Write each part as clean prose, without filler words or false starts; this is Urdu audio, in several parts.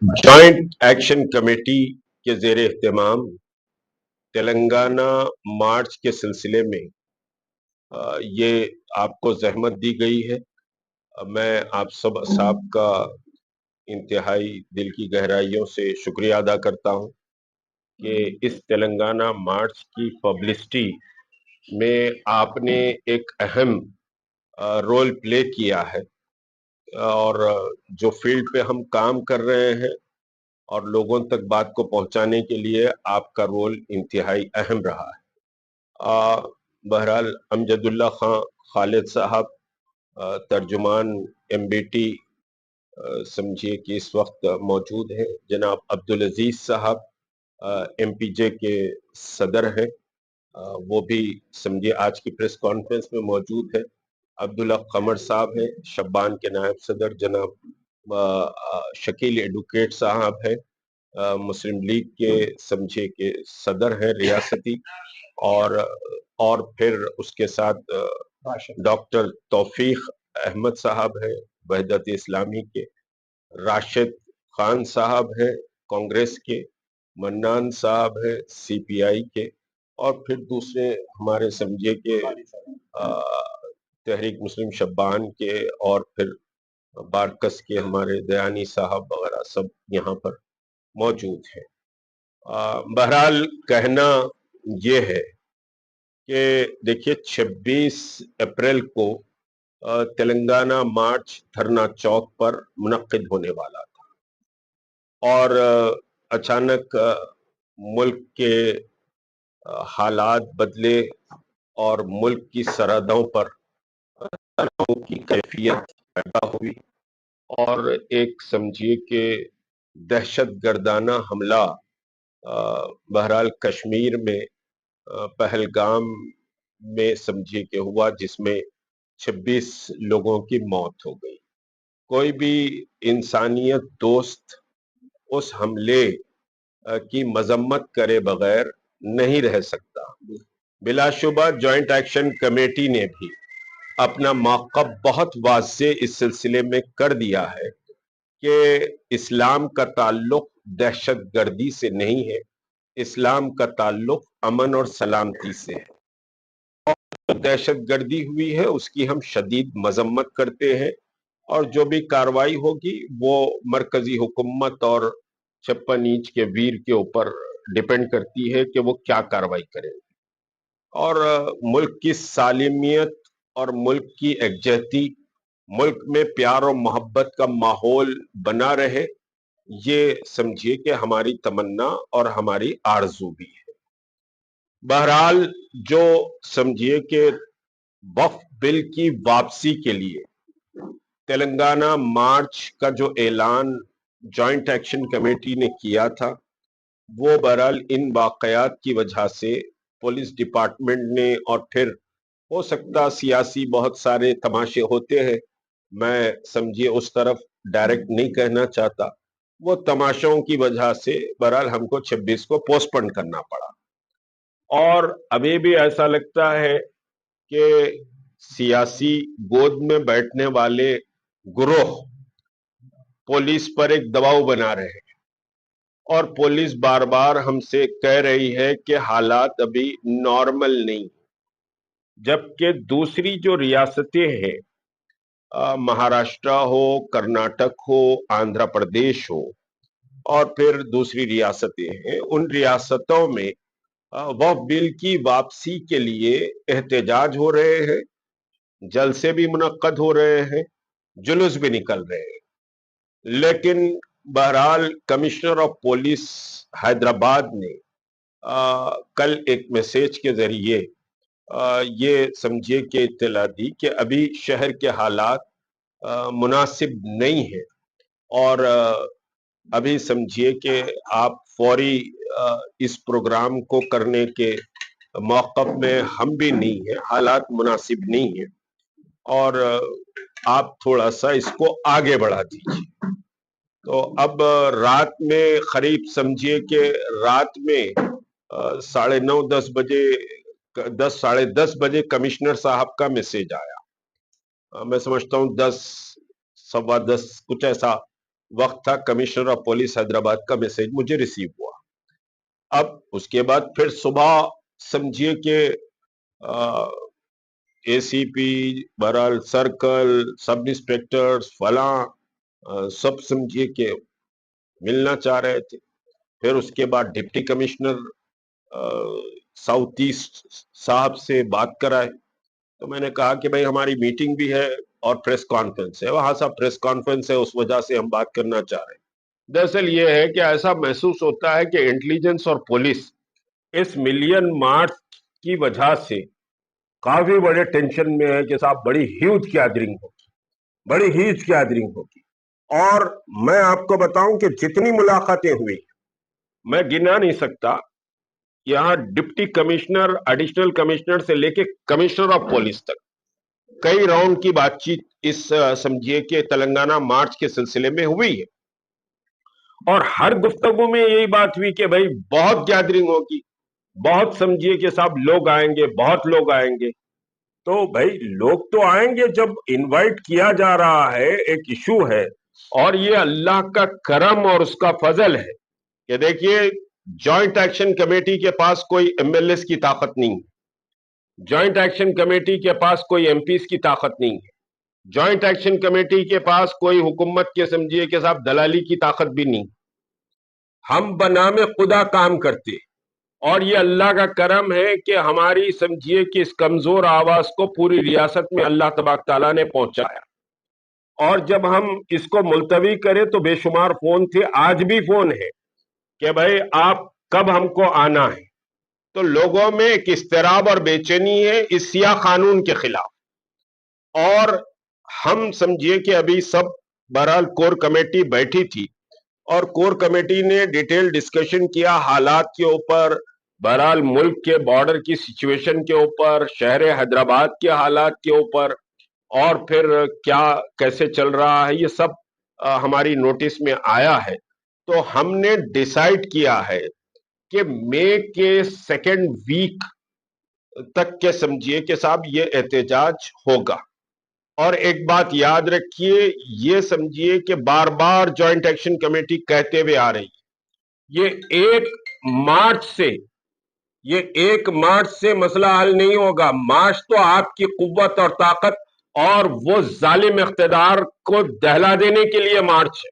جوائنٹ ایکشن کمیٹی کے زیر اہتمام تلنگانہ مارچ کے سلسلے میں یہ آپ کو زحمت دی گئی ہے. میں آپ سب اصحاب کا انتہائی دل کی گہرائیوں سے شکریہ ادا کرتا ہوں کہ اس تلنگانہ مارچ کی پبلسٹی میں آپ نے ایک اہم رول پلے کیا ہے، اور جو فیلڈ پہ ہم کام کر رہے ہیں اور لوگوں تک بات کو پہنچانے کے لیے آپ کا رول انتہائی اہم رہا ہے. بہرحال امجد اللہ خان خالد صاحب ترجمان ایم بی ٹی سمجھیے کہ اس وقت موجود ہیں. جناب عبدالعزیز صاحب ایم پی جے کے صدر ہیں، وہ بھی سمجھیے آج کی پریس کانفرنس میں موجود ہے. عبداللہ قمر صاحب ہیں شبان کے نائب صدر. جناب شکیل ایڈوکیٹ صاحب ہیں مسلم لیگ کے سمجھے کہ صدر ہیں ریاستی، اور پھر اس کے ساتھ ڈاکٹر توفیق احمد صاحب ہیں وحدت اسلامی کے، راشد خان صاحب ہیں کانگریس کے، منان صاحب ہیں سی پی آئی کے، اور پھر دوسرے ہمارے سمجھے کہ تحریک مسلم شبان کے، اور پھر بارکس کے ہمارے دیانی صاحب وغیرہ سب یہاں پر موجود ہیں. بہرحال کہنا یہ ہے کہ دیکھیے 26 اپریل کو تلنگانہ مارچ دھرنا چوک پر منعقد ہونے والا تھا، اور اچانک ملک کے حالات بدلے اور ملک کی سرحدوں پر تناؤ کی کیفیت پیدا ہوئی، اور ایک سمجھیے کہ دہشت گردانہ حملہ بہرحال کشمیر میں پہلگام میں سمجھیے کہ ہوا، جس میں 26 لوگوں کی موت ہو گئی. کوئی بھی انسانیت دوست اس حملے کی مذمت کرے بغیر نہیں رہ سکتا. بلا شبہ جوائنٹ ایکشن کمیٹی نے بھی اپنا موقف بہت واضح اس سلسلے میں کر دیا ہے کہ اسلام کا تعلق دہشت گردی سے نہیں ہے، اسلام کا تعلق امن اور سلامتی سے ہے. دہشت گردی ہوئی ہے اس کی ہم شدید مذمت کرتے ہیں، اور جو بھی کاروائی ہوگی وہ مرکزی حکومت اور 56 انچ کے ویر کے اوپر ڈیپینڈ کرتی ہے کہ وہ کیا کاروائی کریں. اور ملک کی سالمیت اور ملک کی یکجہتی، ملک میں پیار اور محبت کا ماحول بنا رہے، یہ سمجھیے کہ ہماری تمنا اور ہماری آرزو بھی ہے. بہرحال جو سمجھیے کہ وقف بل کی واپسی کے لیے تلنگانہ مارچ کا جو اعلان جوائنٹ ایکشن کمیٹی نے کیا تھا، وہ بہرحال ان واقعات کی وجہ سے پولیس ڈپارٹمنٹ نے، اور پھر ہو سکتا سیاسی بہت سارے تماشے ہوتے ہیں، میں سمجھیے اس طرف ڈائریکٹ نہیں کہنا چاہتا، وہ تماشوں کی وجہ سے بہرحال ہم کو 26 کو پوسٹ پون کرنا پڑا. اور ابھی بھی ایسا لگتا ہے کہ سیاسی گود میں بیٹھنے والے گروہ پولیس پر ایک دباؤ بنا رہے ہیں، اور پولیس بار بار ہم سے کہہ رہی ہے کہ حالات ابھی نارمل نہیں، جبکہ دوسری جو ریاستیں ہیں مہاراشٹرا ہو، کرناٹک ہو، آندھرا پردیش ہو، اور پھر دوسری ریاستیں ہیں، ان ریاستوں میں وقف بل کی واپسی کے لیے احتجاج ہو رہے ہیں، جلسے بھی منعقد ہو رہے ہیں، جلوس بھی نکل رہے ہیں. لیکن بہرحال کمشنر آف پولیس حیدرآباد نے کل ایک میسج کے ذریعے یہ سمجھیے کہ اطلاع دی کہ ابھی شہر کے حالات مناسب نہیں ہیں، اور ابھی سمجھیے کہ آپ فوری اس پروگرام کو کرنے کے موقف میں ہم بھی نہیں ہیں، حالات مناسب نہیں ہیں، اور آپ تھوڑا سا اس کو آگے بڑھا دیجیے. تو اب رات میں قریب سمجھیے کہ رات میں 9:30 10 بجے 10 ساڑھے 10 بجے کمشنر صاحب کا میسج آیا. میں سمجھتا ہوں 10 سوا 10 کچھ ایسا وقت تھا کمشنر آف پولیس حیدرآباد کا میسج مجھے ریسیو ہوا. اب اس کے بعد پھر صبح سمجھیے کہ اے سی پی، بہرحال سرکل، سب انسپیکٹر فلاں سب سمجھیے کہ ملنا چاہ رہے تھے. پھر اس کے بعد ڈپٹی کمشنر ساؤتھ ایسٹ صاحب سے بات کرائے تو میں نے کہا کہ بھائی ہماری میٹنگ بھی ہے اور پریس کانفرنس ہے. وہاں صاحب پریس کانفرنس ہے، اس وجہ سے ہم بات کرنا چاہ رہے ہیں. دراصل یہ ہے کہ ایسا محسوس ہوتا ہے کہ انٹیلیجنس اور پولیس اس ملین مارچ کی وجہ سے کافی بڑے ٹینشن میں ہے کہ صاحب بڑی ہیوج گیدرنگ ہوگی، بڑی ہیوج گیدرنگ ہوگی. اور میں آپ کو بتاؤں کہ جتنی ملاقاتیں ہوئی میں گنا نہیں سکتا. یہاں ڈپٹی کمشنر، ایڈیشنل کمشنر سے لے کے کمشنر آف پولیس تک کئی راؤنڈ کی بات چیت اس سمجھیے کہ تلنگانہ مارچ کے سلسلے میں ہوئی ہے. اور ہر گفتگو میں یہی بات ہوئی کہ بھائی بہت گیدرنگ ہوگی، بہت سمجھیے کہ صاحب لوگ آئیں گے، بہت لوگ آئیں گے. تو بھائی لوگ تو آئیں گے، جب انوائٹ کیا جا رہا ہے ایک ایشو ہے. اور یہ اللہ کا کرم اور اس کا فضل ہے کہ دیکھیے جوائنٹ ایکشن کمیٹی کے پاس کوئی ایم ایل ایس کی طاقت نہیں ہے، جوائنٹ ایکشن کمیٹی کے پاس کوئی ایم پیز کی طاقت نہیں ہے، جوائنٹ ایکشن کمیٹی کے پاس کوئی حکومت کے سمجھیے کہ صاحب دلالی کی طاقت بھی نہیں. ہم بنام خدا کام کرتے اور یہ اللہ کا کرم ہے کہ ہماری سمجھیے کہ اس کمزور آواز کو پوری ریاست میں اللہ تبارک تعالیٰ نے پہنچایا. اور جب ہم اس کو ملتوی کرے تو بے شمار فون تھے، آج بھی فون ہے کہ بھائی آپ کب ہم کو آنا ہے. تو لوگوں میں ایک اضطراب اور بے چینی ہے اس سیاہ قانون کے خلاف. اور ہم سمجھیے کہ ابھی سب بہرحال کور کمیٹی بیٹھی تھی اور کور کمیٹی نے ڈیٹیل ڈسکشن کیا حالات کے اوپر، بہرحال ملک کے بارڈر کی سچویشن کے اوپر، شہر حیدرآباد کے حالات کے اوپر، اور پھر کیا کیسے چل رہا ہے، یہ سب ہماری نوٹس میں آیا ہے. تو ہم نے ڈیسائیڈ کیا ہے کہ مئی کے سیکنڈ ویک تک کے سمجھیے کہ صاحب یہ احتجاج ہوگا. اور ایک بات یاد رکھیے، یہ سمجھیے کہ بار بار جوائنٹ ایکشن کمیٹی کہتے ہوئے آ رہی یہ ایک مارچ سے مسئلہ حل نہیں ہوگا. مارچ تو آپ کی قوت اور طاقت اور وہ ظالم اقتدار کو دہلا دینے کے لیے مارچ ہے،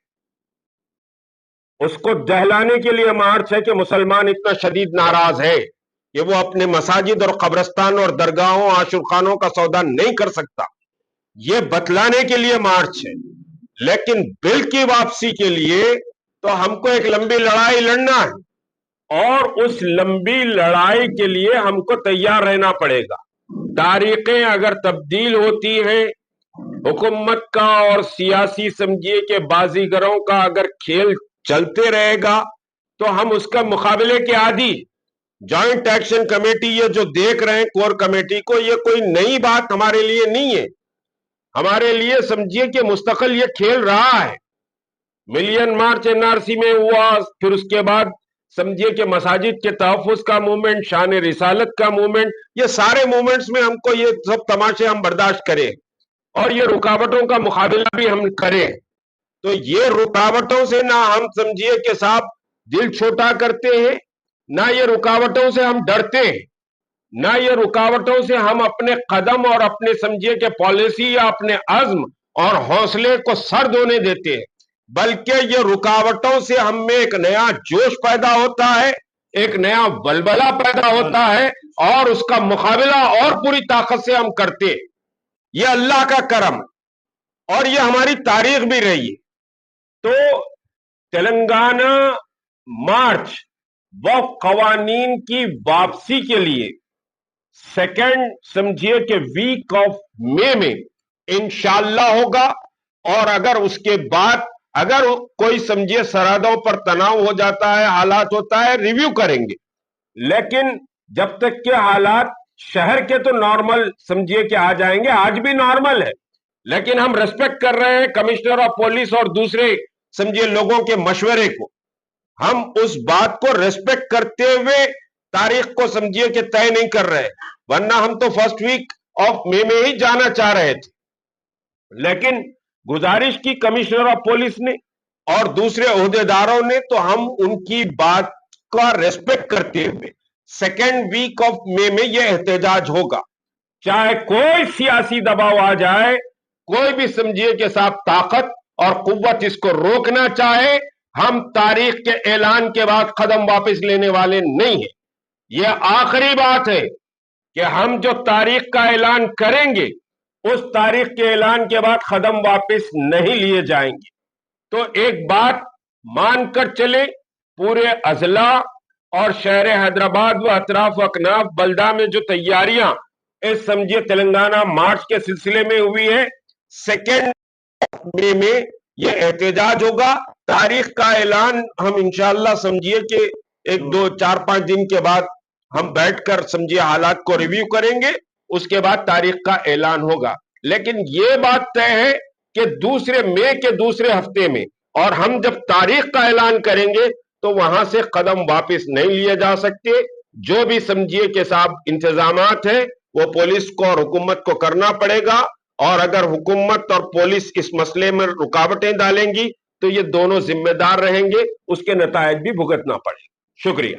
اس کو دہلانے کے لیے مارچ ہے کہ مسلمان اتنا شدید ناراض ہے کہ وہ اپنے مساجد اور قبرستان اور درگاہوں عاشقانوں کا سودا نہیں کر سکتا. یہ بتلانے کے لیے مارچ ہے. لیکن بل کی واپسی کے لیے تو ہم کو ایک لمبی لڑائی لڑنا ہے اور اس لمبی لڑائی کے لیے ہم کو تیار رہنا پڑے گا. تاریخیں اگر تبدیل ہوتی ہیں، حکومت کا اور سیاسی سمجھیے کہ بازیگروں کا اگر کھیل چلتے رہے گا تو ہم اس کا مقابلے کے عادی. جوائنٹ ایکشن کمیٹی یہ جو دیکھ رہے ہیں کور کمیٹی کو، یہ کوئی نئی بات ہمارے لیے نہیں ہے. ہمارے لیے سمجھیے کہ مستقل یہ کھیل رہا ہے. Million march N R C میں ہوا، پھر اس کے بعد سمجھیے کہ مساجد کے تحفظ کا موومنٹ، شان رسالت کا موومنٹ، یہ سارے موومنٹس میں ہم کو یہ سب تماشے ہم برداشت کریں اور یہ رکاوٹوں کا مقابلہ بھی ہم کریں. تو یہ رکاوٹوں سے نہ ہم سمجھیے کہ صاحب دل چھوٹا کرتے ہیں، نہ یہ رکاوٹوں سے ہم ڈرتے ہیں، نہ یہ رکاوٹوں سے ہم اپنے قدم اور اپنے سمجھیے کہ پالیسی یا اپنے عزم اور حوصلے کو سر دھونے دیتے ہیں. بلکہ یہ رکاوٹوں سے ہم میں ایک نیا جوش پیدا ہوتا ہے، ایک نیا بلبلہ پیدا ہوتا ہے اور اس کا مقابلہ اور پوری طاقت سے ہم کرتے. یہ اللہ کا کرم اور یہ ہماری تاریخ بھی رہی ہے. تو تلنگانہ مارچ وہ قوانین کی واپسی کے لیے سیکنڈ سمجھیے کہ ویک آف مئی میں انشاءاللہ ہوگا. اور اگر اس کے بعد اگر کوئی سمجھیے سرحدوں پر تناؤ ہو جاتا ہے، حالات ہوتا ہے، ریویو کریں گے. لیکن جب تک کہ حالات شہر کے تو نارمل سمجھیے کہ آ جائیں گے، آج بھی نارمل ہے، لیکن ہم ریسپیکٹ کر رہے ہیں کمشنر آف پولیس اور دوسرے سمجھیے لوگوں کے مشورے کو. ہم اس بات کو ریسپیکٹ کرتے ہوئے تاریخ کو سمجھیے کہ طے نہیں کر رہے، ورنہ ہم تو فرسٹ ویک آف مئی میں ہی جانا چاہ رہے تھے. لیکن گزارش کی کمشنر آف پولیس نے اور دوسرے عہدیداروں نے تو ہم ان کی بات کا ریسپیکٹ کرتے ہوئے سیکنڈ ویک آف مئی میں یہ احتجاج ہوگا، چاہے کوئی سیاسی دباؤ آ جائے، کوئی بھی سمجھیے کہ صاحب طاقت اور قوت اس کو روکنا چاہے، ہم تاریخ کے اعلان کے بعد قدم واپس لینے والے نہیں ہیں۔ یہ آخری بات ہے کہ ہم جو تاریخ کا اعلان کریں گے اس تاریخ کے اعلان کے بعد قدم واپس نہیں لیے جائیں گے۔ تو ایک بات مان کر چلے، پورے اضلاع اور شہر حیدرآباد و اطراف و اکناف بلدہ میں جو تیاریاں اس سمجھے تلنگانہ مارچ کے سلسلے میں ہوئی ہے، سیکنڈ مئی میں یہ احتجاج ہوگا۔ تاریخ کا اعلان ہم انشاءاللہ سمجھیے کہ ایک دو چار پانچ دن کے بعد ہم بیٹھ کر سمجھیے حالات کو ریویو کریں گے، اس کے بعد تاریخ کا اعلان ہوگا۔ لیکن یہ بات طے ہے کہ مئی کے دوسرے ہفتے میں، اور ہم جب تاریخ کا اعلان کریں گے تو وہاں سے قدم واپس نہیں لیے جا سکتے۔ جو بھی سمجھیے کہ صاحب انتظامات ہیں وہ پولیس کو اور حکومت کو کرنا پڑے گا، اور اگر حکومت اور پولیس اس مسئلے میں رکاوٹیں ڈالیں گی تو یہ دونوں ذمہ دار رہیں گے، اس کے نتائج بھی بھگتنا پڑے گا۔ شکریہ۔